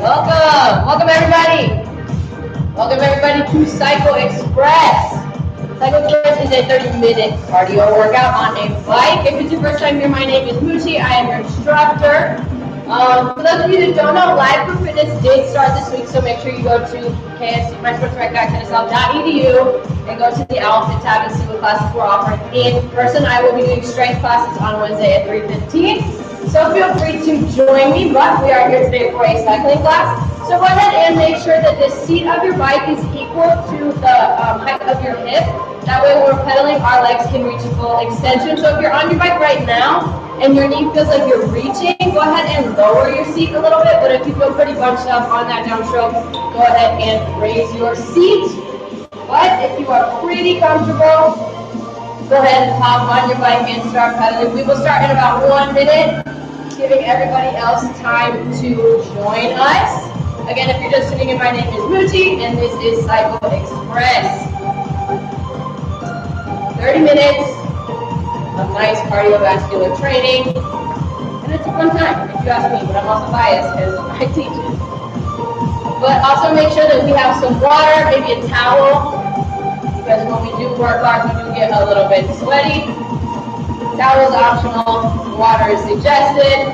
Welcome everybody. Welcome everybody to Cycle Express. Cycle Express is a 30-minute cardio workout on a bike. If it's your first time here, my name is Muchi. I am your instructor. For those of you that don't know, Live for Fitness did start this week, so make sure you go to mysportsrec.knsl.edu and go to the OwlFit tab and see what classes we're offering in person. I will be doing strength classes on Wednesday at 3:15. So feel free to join me, but we are here today for a cycling class. So go ahead and make sure that the seat of your bike is equal to the height of your hip. That way when we're pedaling, our legs can reach full extension. So if you're on your bike right now and your knee feels like you're reaching, go ahead and lower your seat a little bit. But if you feel pretty bunched up on that downstroke, go ahead and raise your seat. But if you are pretty comfortable, go ahead and hop on your bike and start pedaling. We will start in about 1 minute. Giving everybody else time to join us. Again, if you're just tuning in, my name is Muchi, and this is Cycle Express. 30 minutes of nice cardiovascular training, and it's a fun time, if you ask me, but I'm also biased because I teach it. But also make sure that we have some water, maybe a towel, because when we do work hard, we do get a little bit sweaty. Towel is optional, water is suggested.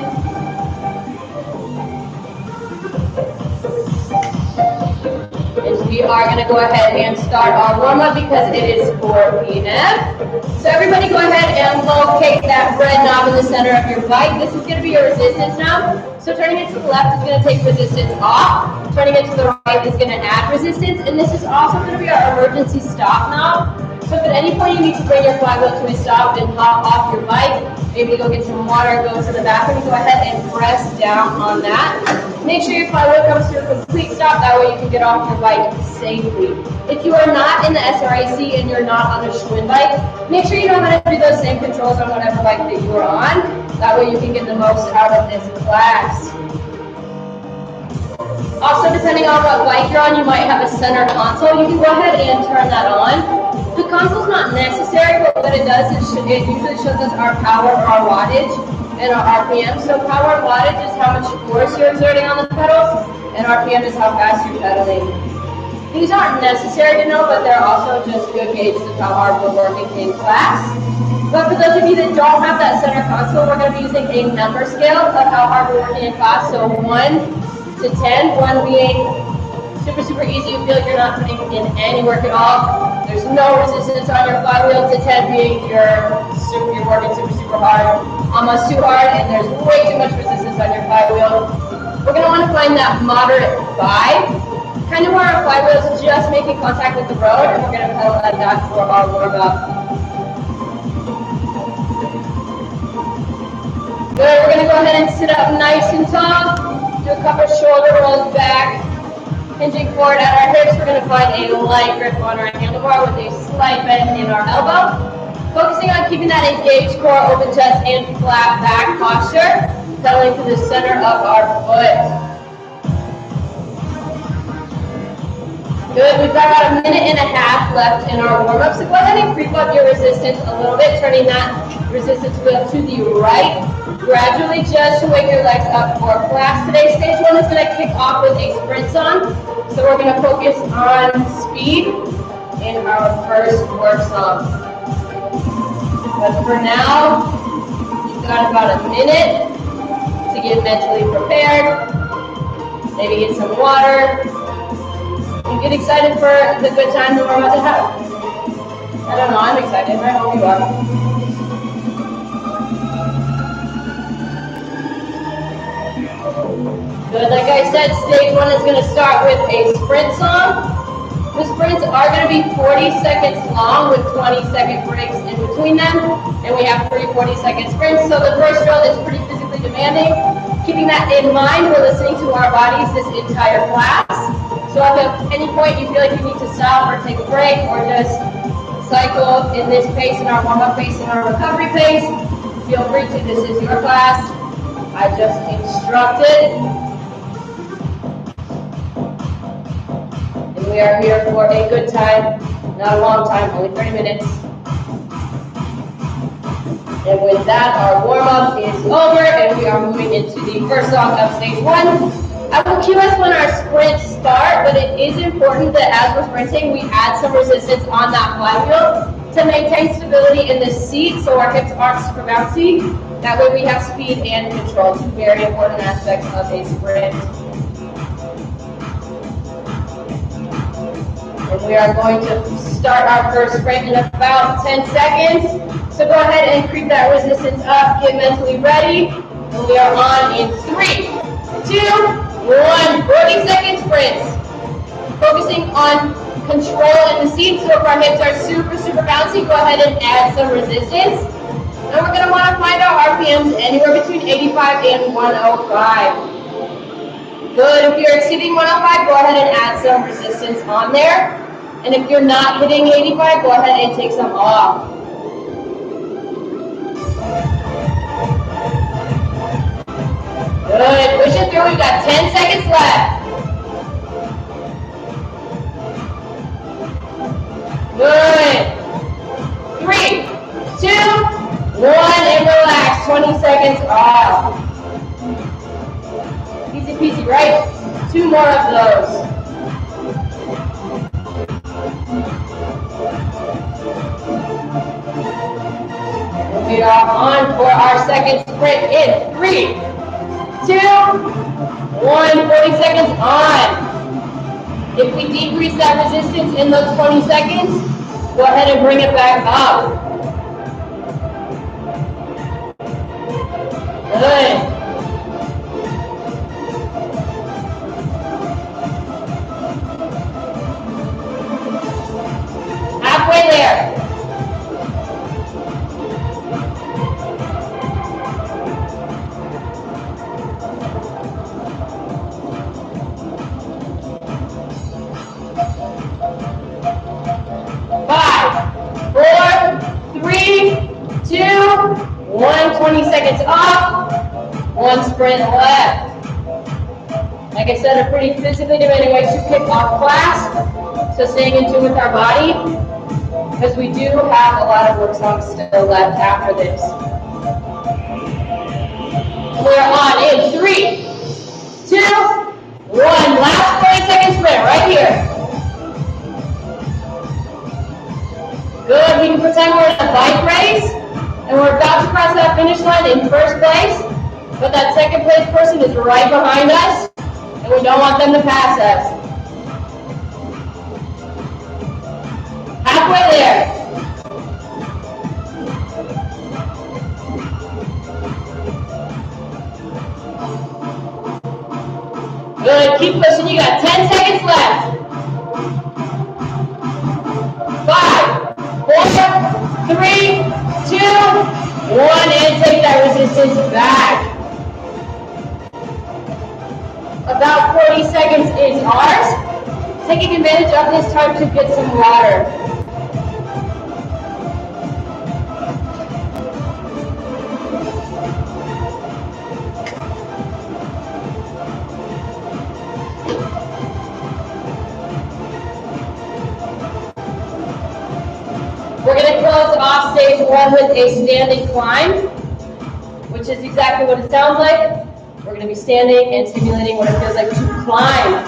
And we are going to go ahead and start our warm-up because it is 4 p.m. So everybody go ahead and locate that red knob in the center of your bike. This is going to be your resistance knob. So turning it to the left is going to take resistance off. Turning it to the right is going to add resistance. And this is also going to be our emergency stop knob. So if at any point you need to bring your flywheel to a stop and hop off your bike, maybe go get some water, go to the bathroom, go ahead and press down on that. Make sure your flywheel comes to a complete stop, that way you can get off your bike safely. If you are not in the SRIC and you're not on a Schwinn bike, make sure you know how to do those same controls on whatever bike that you are on. That way you can get the most out of this class. Also, depending on what bike you're on, you might have a center console. You can go ahead and turn that on. The console is not necessary, but what it does is it usually shows us our power, our wattage, and our RPM. So power and wattage is how much force you're exerting on the pedals, and RPM is how fast you're pedaling. These aren't necessary to know, but they're also just good gauges of how hard we're working in class. But for those of you that don't have that center console, we're going to be using a number scale of how hard we're working in class. So 1 to 10, 1 being super easy, you feel like you're not putting in any work at all. There's no resistance on your flywheel, to 10 being you're working super hard, almost too hard, and there's way too much resistance on your flywheel. We're going to want to find that moderate 5, kind of where our flywheel is just making contact with the road, and we're going to pedal like that for our warm-up. Good, we're going to go ahead and sit up nice and tall, do a couple shoulder rolls back. Hinging forward at our hips, we're going to find a light grip on our handlebar with a slight bend in our elbow. Focusing on keeping that engaged core, open chest, and flat back posture. Pedaling to the center of our foot. Good, we've got about 1.5 minutes left in our warm-up. So go ahead and creep up your resistance a little bit, turning that resistance wheel to the right. Gradually just wake your legs up for class. Today's stage 1 is going to kick off with a sprint song. So we're going to focus on speed in our first work song. But for now, you've got about 1 minute to get mentally prepared. Maybe get some water. And get excited for the good time that we're about to have. I don't know, I'm excited. I hope you are. Good, like I said, stage 1 is going to start with a sprint song. The sprints are going to be 40 seconds long with 20-second breaks in between them. And we have 3 40-second sprints, so the first drill is pretty physically demanding. Keeping that in mind, we're listening to our bodies this entire class. So if at any point you feel like you need to stop or take a break or just cycle in this pace, in our warm-up pace, in our recovery pace, feel free to. This is your class. I just instructed. And we are here for a good time, not a long time, only 30 minutes. And with that, our warm-up is over, and we are moving into the first song of stage 1. I will cue us when our sprints start, but it is important that as we're sprinting, we add some resistance on that flywheel to maintain stability in the seat so our hips aren't super bouncy. That way we have speed and control, two very important aspects of a sprint. And we are going to start our first sprint in about 10 seconds. So go ahead and creep that resistance up, get mentally ready, and we are on in 3, 2, 1, 40-second sprints. Focusing on control in the seat, so if our hips are super bouncy, go ahead and add some resistance. And we're going to want to find our RPMs anywhere between 85 and 105. Good, if you're exceeding 105, go ahead and add some resistance on there. And if you're not hitting 85, go ahead and take some off. Good, push it through, we've got 10 seconds left. Good. 3, 2, 1, and relax. 20 seconds off. Easy peasy, right? 2 more of those. We are on for our second sprint in 3, 2, 1, 40 seconds on. If we decrease that resistance in those 20 seconds, go ahead and bring it back up. Good. Halfway there. One, 20 seconds off, 1 sprint left. Like I said, a pretty physically demanding way to kick off class. So staying in tune with our body, because we do have a lot of work songs still left after this. We're on in 3, 2, 1. Last 40-second sprint right here. Good, we can pretend we're in a bike race. And we're about to cross that finish line in first place, but that second place person is right behind us, and we don't want them to pass us. Halfway there. Good, keep pushing, you got 10 seconds left. 5, 4, 3, 2, 1, and take that resistance back. About 40 seconds is ours. Taking advantage of this time to get some water. We're going to close off stage 1 with a standing climb, which is exactly what it sounds like. We're going to be standing and simulating what it feels like to climb.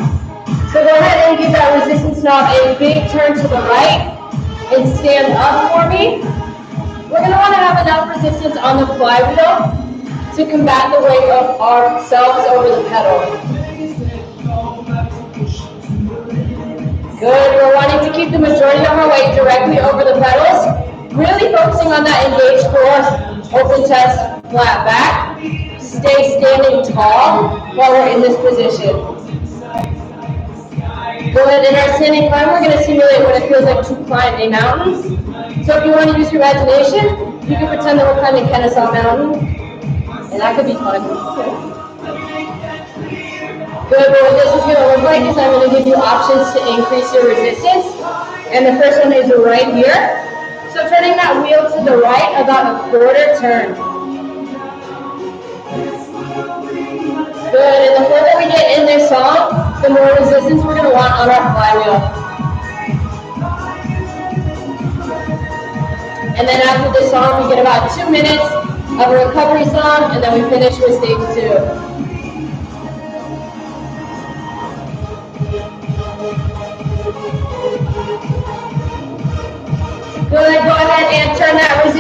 So go ahead and give that resistance knob a big turn to the right and stand up for me. We're going to want to have enough resistance on the flywheel to combat the weight of ourselves over the pedal. Good, we're wanting to keep the majority of our weight directly over the pedals, really focusing on that engaged core, open chest, flat back. Stay standing tall while we're in this position. Go ahead, in our standing climb, we're going to simulate what it feels like to climb a mountain. So if you want to use your imagination, you can pretend that we're climbing Kennesaw Mountain, and that could be fun. Good, but what this is going to look like is I'm going to give you options to increase your resistance. And the first one is right here. So turning that wheel to the right about a quarter turn. Good, and the further we get in this song, the more resistance we're going to want on our flywheel. And then after this song, we get about 2 minutes of a recovery song, and then we finish with stage 2.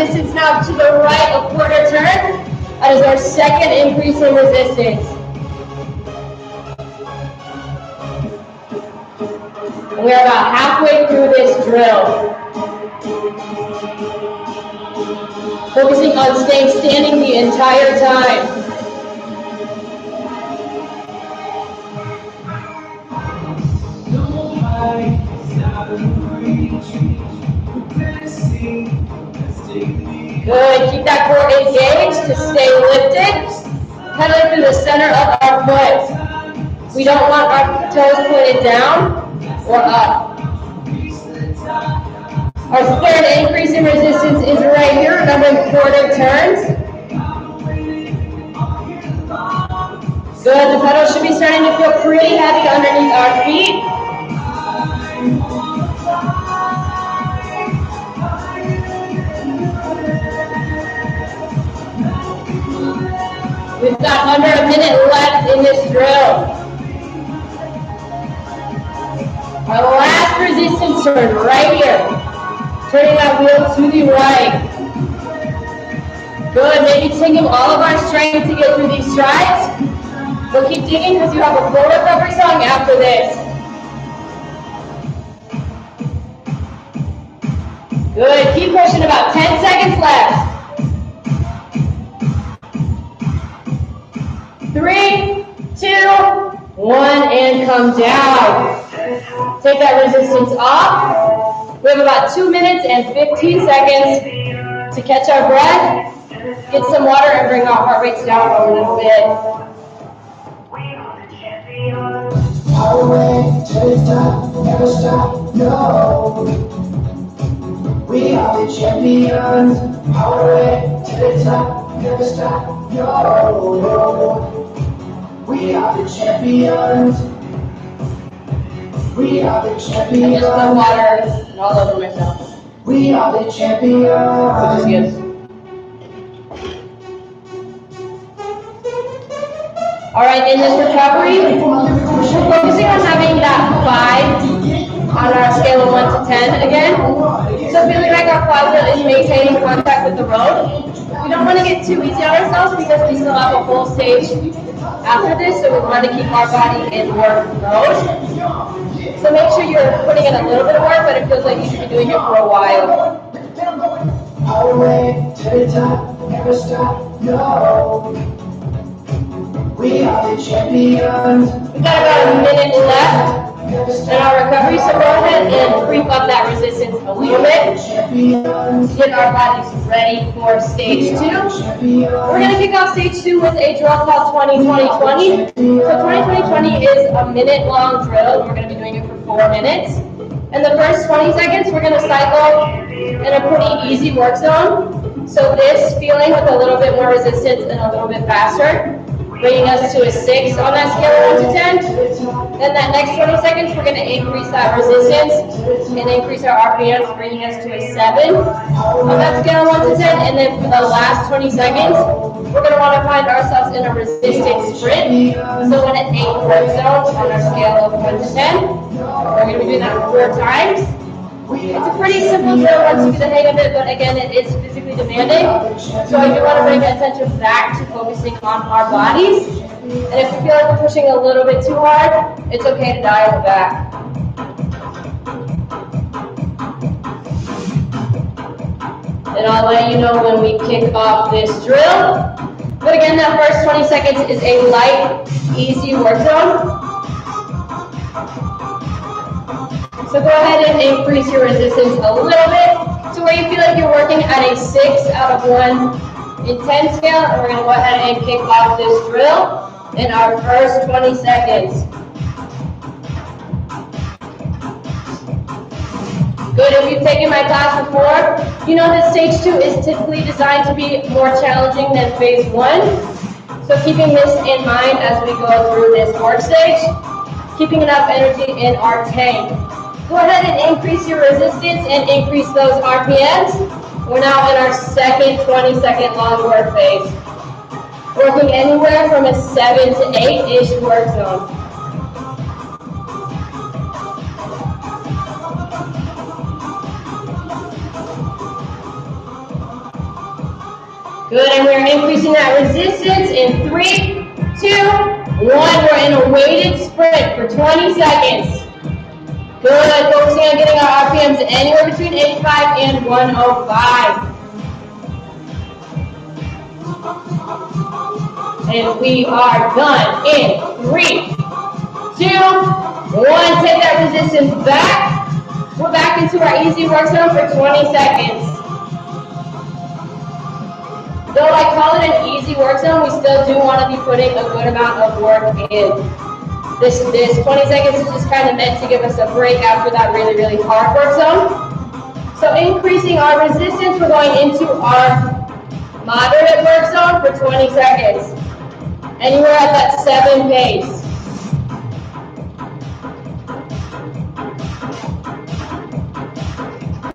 resistance now to the right, a quarter turn. That is our second increase in resistance. And we are about halfway through this drill. Focusing on staying standing the entire time. Good, keep that core engaged to stay lifted. Pedaling through the center of our foot. We don't want our toes pointed down or up. Our third increase in resistance is right here. Remember, quarter turns. Good, the pedals should be starting to feel pretty heavy underneath our feet. We've got under a minute left in this drill. Our last resistance turn right here. Turning that wheel to the right. Good, maybe taking all of our strength to get through these strides. But keep digging because you have a full recovery song after this. Good, keep pushing, about 10 seconds left. 3, 2, 1, and come down. Take that resistance off. We have about 2 minutes and 15 seconds to catch our breath, get some water, and bring our heart rates down a little bit. Our way to the top, never stop, no. We are the champions. Our way to the top, never stop, no. We are the champions. We are the champions. I just put water all over myself. We are the champions. Which is good. Alright, in this recovery, we're focusing on having that 5 on our scale of 1 to 10 again. So feeling like our quadrant is maintaining contact with the road. We don't want to get too easy on ourselves because we still have a full stage after this, so we want to keep our body in work mode. So make sure you're putting in a little bit of work, but it feels like you should be doing it for a while. Our way to the top, never stop, no. We are the champions. We've got about a minute left in our recovery, so go ahead and creep up that resistance a little bit to get our bodies ready for stage 2. We're going to kick off stage 2 with a drill called 20-20-20. So 20-20-20 is a minute-long drill, and we're going to be doing it for 4 minutes. In the first 20 seconds, we're going to cycle in a pretty easy work zone. So this feeling with a little bit more resistance and a little bit faster, bringing us to a 6 on that scale of 1 to 10. Then that next 20 seconds, we're going to increase that resistance and increase our RPMs, bringing us to a 7 on that scale of 1 to 10. And then for the last 20 seconds, we're going to want to find ourselves in a resistant sprint. So in an 8 work zone on our scale of 1 to 10. We're going to be doing that 4 times. It's a pretty simple drill once you get the hang of it, but again, it is physically demanding. So I do want to bring attention back to focusing on our bodies. And if you feel like we're pushing a little bit too hard, it's okay to dial it back. And I'll let you know when we kick off this drill. But again, that first 20 seconds is a light, easy work zone. So go ahead and increase your resistance a little bit to where you feel like you're working at a 6 out of 1 in 10 scale. And we're going to go ahead and kick off this drill in our first 20 seconds. Good, if you've taken my class before, you know that stage 2 is typically designed to be more challenging than phase 1. So keeping this in mind as we go through this work stage, keeping enough energy in our tank. Go ahead and increase your resistance and increase those RPMs. We're now in our second 20-second long work phase. Working anywhere from a 7 to 8-ish work zone. Good, and we're increasing that resistance in 3, 2, 1. We're in a weighted sprint for 20 seconds. Good, focusing on getting our RPMs anywhere between 85 and 105. And we are done in 3, 2, 1. Take that resistance back. We're back into our easy work zone for 20 seconds. Though I call it an easy work zone, we still do want to be putting a good amount of work in. This 20 seconds is just kind of meant to give us a break after that really, really hard work zone. So increasing our resistance, we're going into our moderate work zone for 20 seconds. Anywhere at that 7 pace.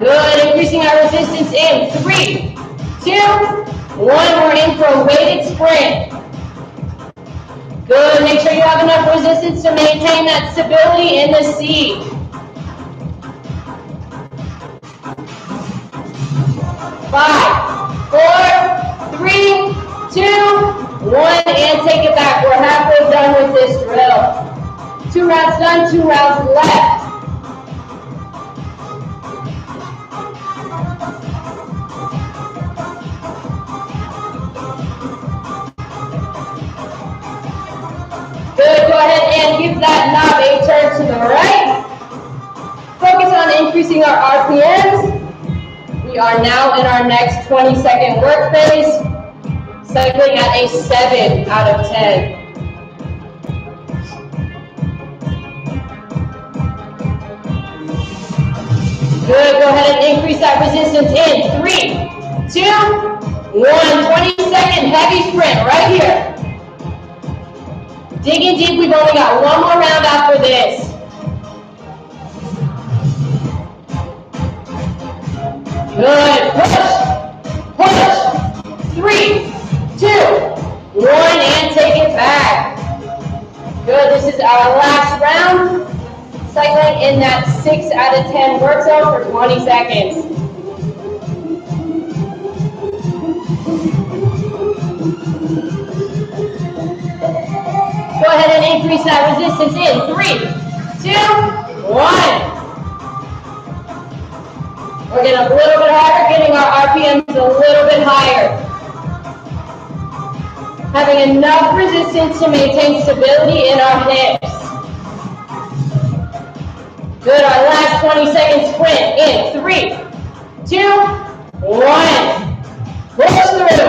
Good, increasing our resistance in 3, 2, 1, we're in for a weighted sprint. Good, make sure you have enough resistance to maintain that stability in the seat. 5, 4, 3, 2, 1, and take it back. We're halfway done with this drill. 2 rounds done, 2 rounds left. Good, go ahead and give that knob a turn to the right. Focus on increasing our RPMs. We are now in our next 20-second work phase, cycling at a 7 out of 10. Good, go ahead and increase that resistance in 3, 2, 1. 20-second heavy sprint right here. Digging deep, we've only got one more round after this. Good, push, 3, 2, 1, and take it back. Good, this is our last round. Cycling in that 6 out of 10 work zone for 20 seconds. Go ahead and increase that resistance in 3, 2, 1. We're getting a little bit harder, getting our RPMs a little bit higher. Having enough resistance to maintain stability in our hips. Good, our last 20-second sprint in 3, 2, 1. Push through.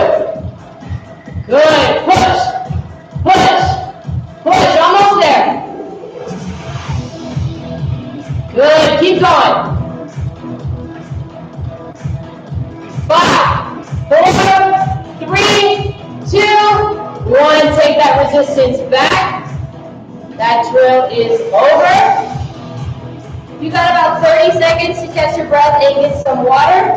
Good, push, push, almost there. Good, keep going. 5, 4, 3, 2, 1. Take that resistance back. That drill is over. You got about 30 seconds to catch your breath and get some water.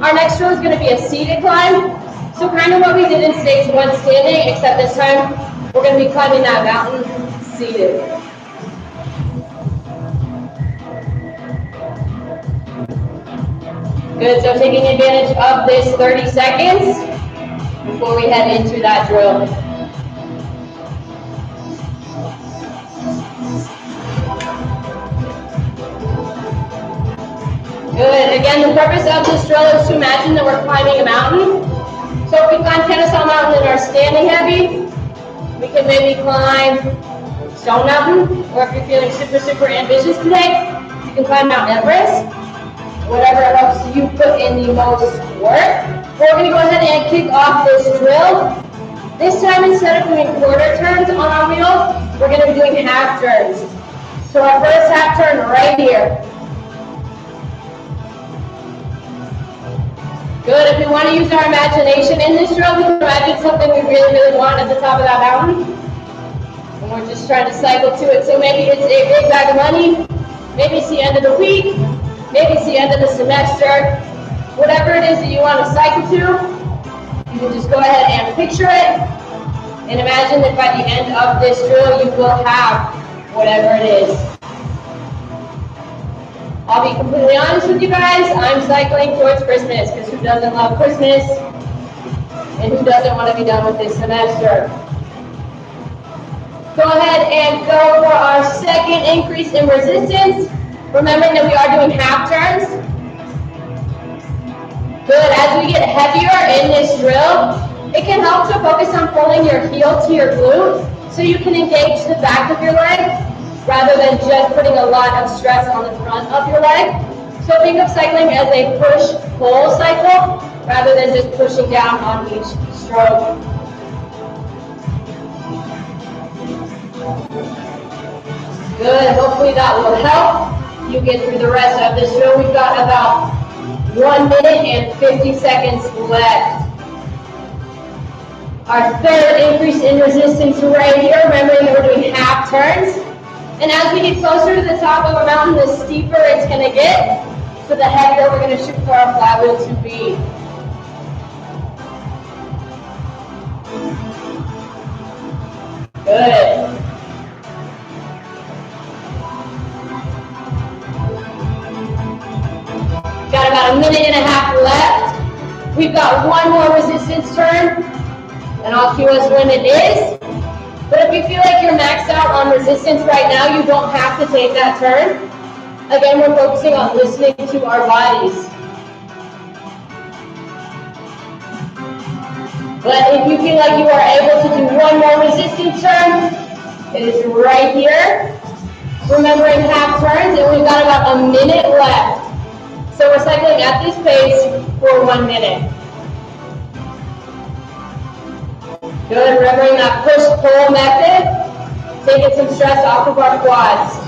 Our next drill is going to be a seated climb. So kind of what we did in stage 1 standing, except this time we're going to be climbing that mountain seated. Good, so taking advantage of this 30 seconds before we head into that drill. Good, again, the purpose of this drill is to imagine that we're climbing a mountain. So if we climb Kennesaw Mountain and are standing heavy, we can maybe climb Stone Mountain, or if you're feeling super, super ambitious today, you can climb Mount Everest. Whatever helps you put in the most work. We're going to go ahead and kick off this drill. This time, instead of doing quarter turns on our wheel, we're going to be doing half turns. So our first half turn right here. Good, if we want to use our imagination in this drill, we can imagine something we really, really want at the top of that mountain. And we're just trying to cycle to it. So maybe it's a big bag of money, maybe it's the end of the week, maybe it's the end of the semester. Whatever it is that you want to cycle to, you can just go ahead and picture it and imagine that by the end of this drill, you will have whatever it is. I'll be completely honest with you guys, I'm cycling towards Christmas, because who doesn't love Christmas? And who doesn't want to be done with this semester? Go ahead and go for our second increase in resistance. Remembering that we are doing half turns. Good, as we get heavier in this drill, it can help to focus on pulling your heel to your glute so you can engage the back of your leg rather than just putting a lot of stress on the front of your leg. So think of cycling as a push-pull cycle rather than just pushing down on each stroke. Good, hopefully that will help you get through the rest of this drill. We've got about 1 minute and 50 seconds left. Our third increase in resistance right here, remembering that we're doing half turns. And as we get closer to the top of a mountain, the steeper it's going to get, so the heavier we're going to shoot for our flat wheel to be. Good. Got about 1.5 minutes left. We've got one more resistance turn, and I'll cue us when it is. But if you feel like you're maxed out on resistance right now, you don't have to take that turn. Again, we're focusing on listening to our bodies. But if you feel like you are able to do one more resistance turn, it is right here. Remembering half turns, and we've got about 1 minute left. So we're cycling at this pace for 1 minute. Good, remembering that push-pull method, taking some stress off of our quads.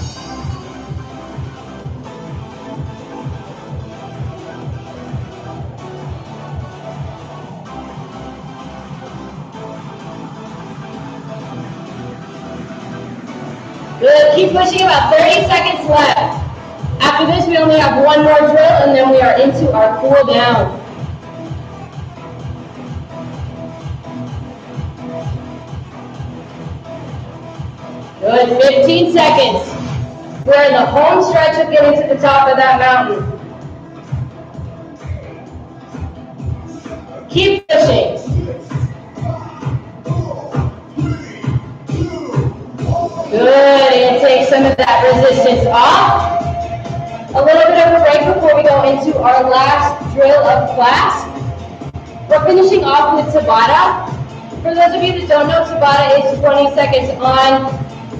Good, keep pushing, about 30 seconds left. After this, we only have one more drill, and then we are into our cool down. Good, 15 seconds. We're in the home stretch of getting to the top of that mountain. Keep pushing. Good, and take some of that resistance off. A little bit of a break before we go into our last drill of class. We're finishing off with Tabata. For those of you that don't know, Tabata is 20 seconds on,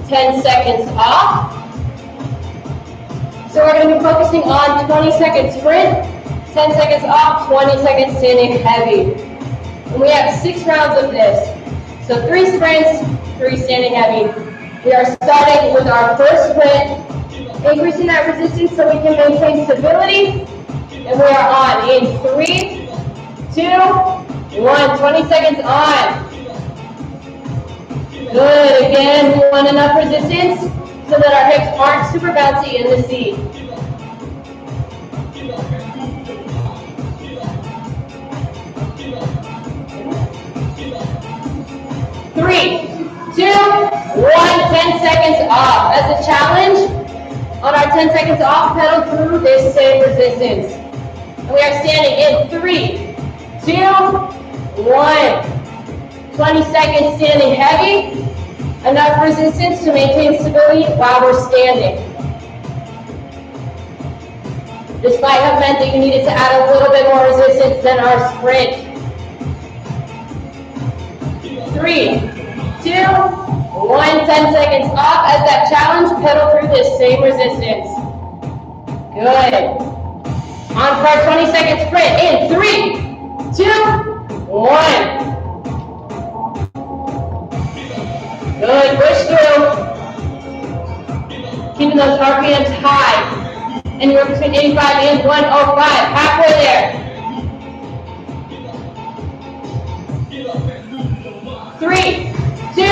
10 seconds off. So we're going to be focusing on 20 second sprint, 10 seconds off, 20 seconds standing heavy. And we have 6 rounds of this. So 3 sprints, 3 standing heavy. We are starting with our first sprint, increasing that resistance so we can maintain stability. And we are on in 3, 2, 1. 20 seconds on. Good. Again, we want enough resistance so that our hips aren't super bouncy in the seat. Three, 2, 1, 10 seconds off. As a challenge, on our 10 seconds off, pedal through this same resistance. And we are standing in 3, 2, 1. 20 seconds standing heavy. Enough resistance to maintain stability while we're standing. This might have meant that you needed to add a little bit more resistance than our sprint. 3, 2, 1, 10 seconds off. As that challenge, pedal through this same resistance. Good. On for our 20 second sprint in 3, 2, 1. Good, push through. Keeping those RPMs high. Anywhere between 85 and 105. Halfway there. 3, 2,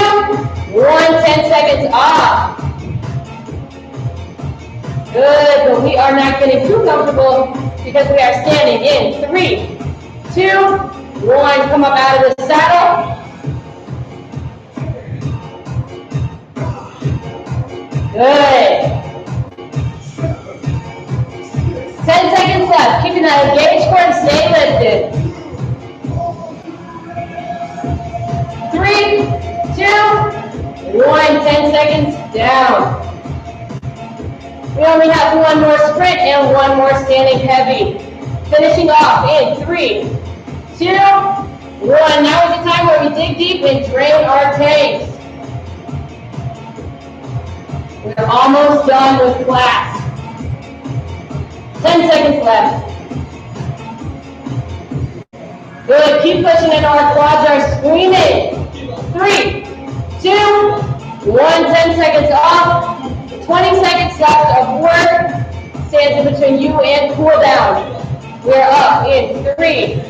1, 10 seconds off. Good, but we are not getting too comfortable because we are standing in 3, 2, 1. Come up out of the saddle. Good. 10 seconds left. Keeping that engaged core and stay lifted. 10 seconds down. We only have one more sprint and one more standing heavy. Finishing off in 3, 2, 1. Now is the time where we dig deep and drain our tanks. We're almost done with class. 10 seconds left. Good, keep pushing it. Our quads are screaming. 3, 2, 1, 10 seconds off. 20 seconds left of work. Stands in between you and cool down. We're up in 3,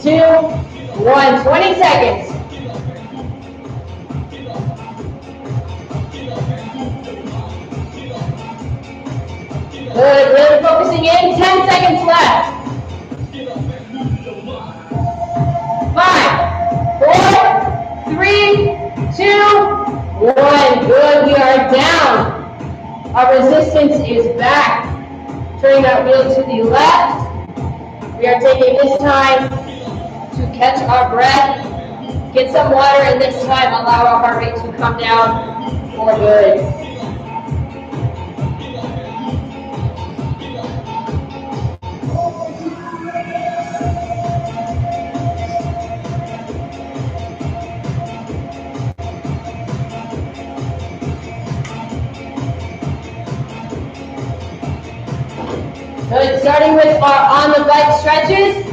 2, 1, 20 seconds. Good, really focusing in, 10 seconds left. 5, 4, 3, 2, 1. Good, we are down. Our resistance is back. Turning that wheel to the left. We are taking this time to catch our breath, get some water, and this time allow our heart rate to come down for good. Good, starting with our on the bike stretches.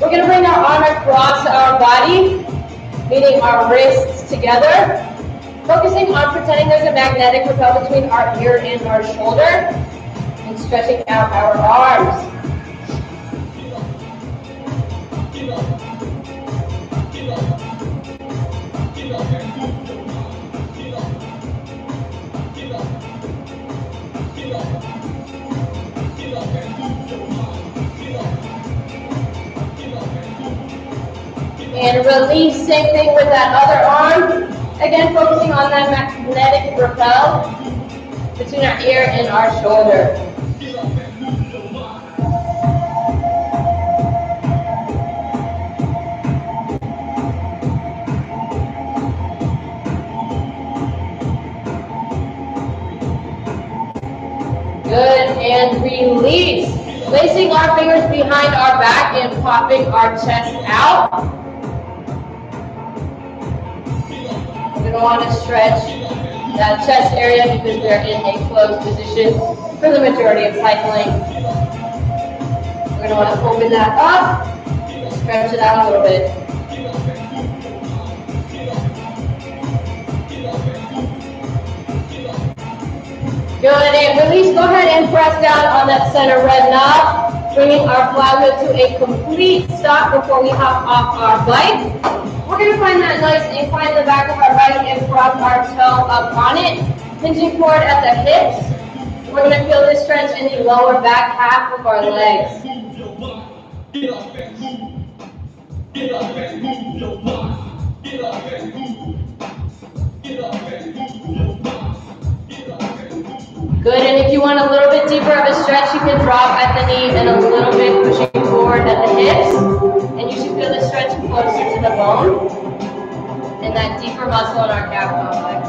We're going to bring our arm across our body, meeting our wrists together. Focusing on pretending there's a magnetic repel between our ear and our shoulder, and stretching out our arms. And release, same thing with that other arm. Again, focusing on that magnetic repel between our ear and our shoulder. Good, and release. Placing our fingers behind our back and popping our chest out. We're going to want to stretch that chest area because we are in a closed position for the majority of cycling. We're going to want to open that up, stretch it out a little bit. Good, and release. Go ahead and press down on that center red knob, bringing our flywheel to a complete stop before we hop off our bike. We're going to find that nice incline in the back of our bike and prop our toe up on it, hinging forward at the hips. We're going to feel this stretch in the lower back half of our legs. Good, and if you want a little bit deeper of a stretch, you can drop at the knee and a little bit pushing forward at the hips. And you should feel the stretch closer to the bone and that deeper muscle in our calf complex.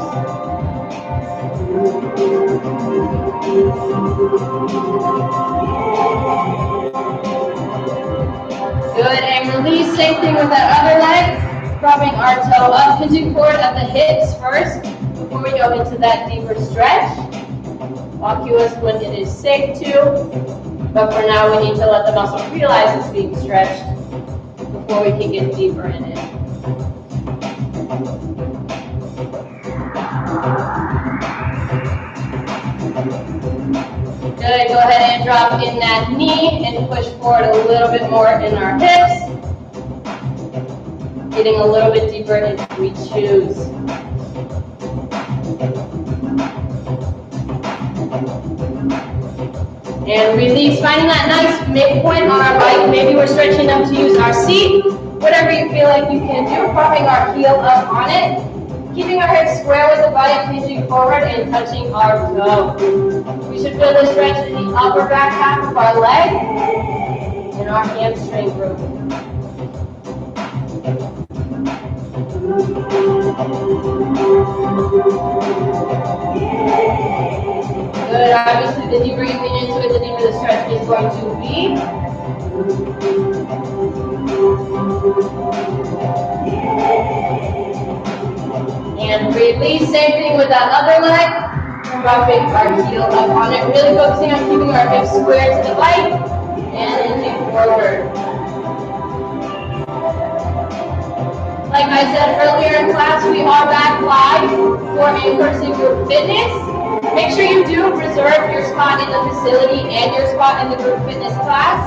Good, and release, same thing with that other leg. Propping our toe up, hinging forward at the hips first before we go into that deeper stretch. I'll cue us when it is safe to, but for now we need to let the muscle realize it's being stretched before we can get deeper in it. Good, go ahead and drop in that knee and push forward a little bit more in our hips. Getting a little bit deeper if we choose. And release, finding that nice midpoint on our bike. Maybe we're stretching up to use our seat. Whatever you feel like you can do, propping our heel up on it. Keeping our hips square with the bike, hinging forward and touching our toe. We should feel the stretch in the upper back half of our leg and our hamstring group. Good. Obviously, the deeper you get into it, the deeper the stretch is going to be. And release. Same thing with that other leg. Dropping our heel up on it. Really focusing on keeping our hips square to the right. And inching forward. Like I said earlier in class, we are back live for in-person group fitness. Make sure you do reserve your spot in the facility and your spot in the group fitness class.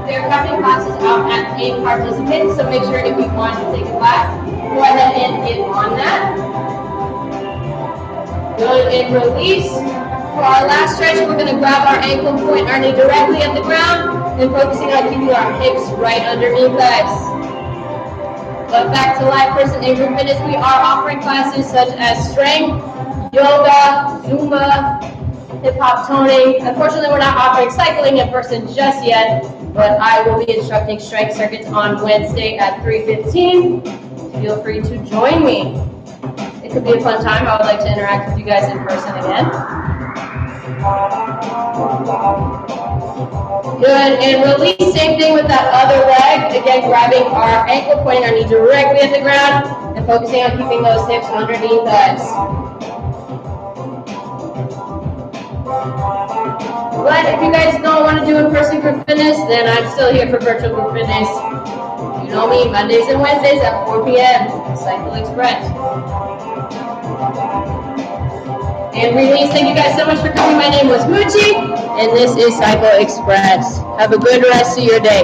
There are cutting classes out at 8 participants, so make sure if you want to take a class, go ahead and get on that. Good, and release. For our last stretch, we're going to grab our ankle, point our knee directly at the ground, and focusing on keeping our hips right underneath us. But back to live person and group fitness, we are offering classes such as strength, yoga, Zumba, hip-hop toning. Unfortunately, we're not offering cycling in person just yet, but I will be instructing strength circuits on Wednesday at 3:15. Feel free to join me. It could be a fun time. I would like to interact with you guys in person again. Good, and release. Same thing with that other leg. Again, grabbing our ankle, pointing our knee directly at the ground, and focusing on keeping those hips underneath us. But if you guys don't want to do in-person group fitness, then I'm still here for virtual group fitness. You know me, Mondays and Wednesdays at 4 p.m. Cycle Express. And release. Thank you guys so much for coming. My name was Moochie, and this is Cycle Express. Have a good rest of your day.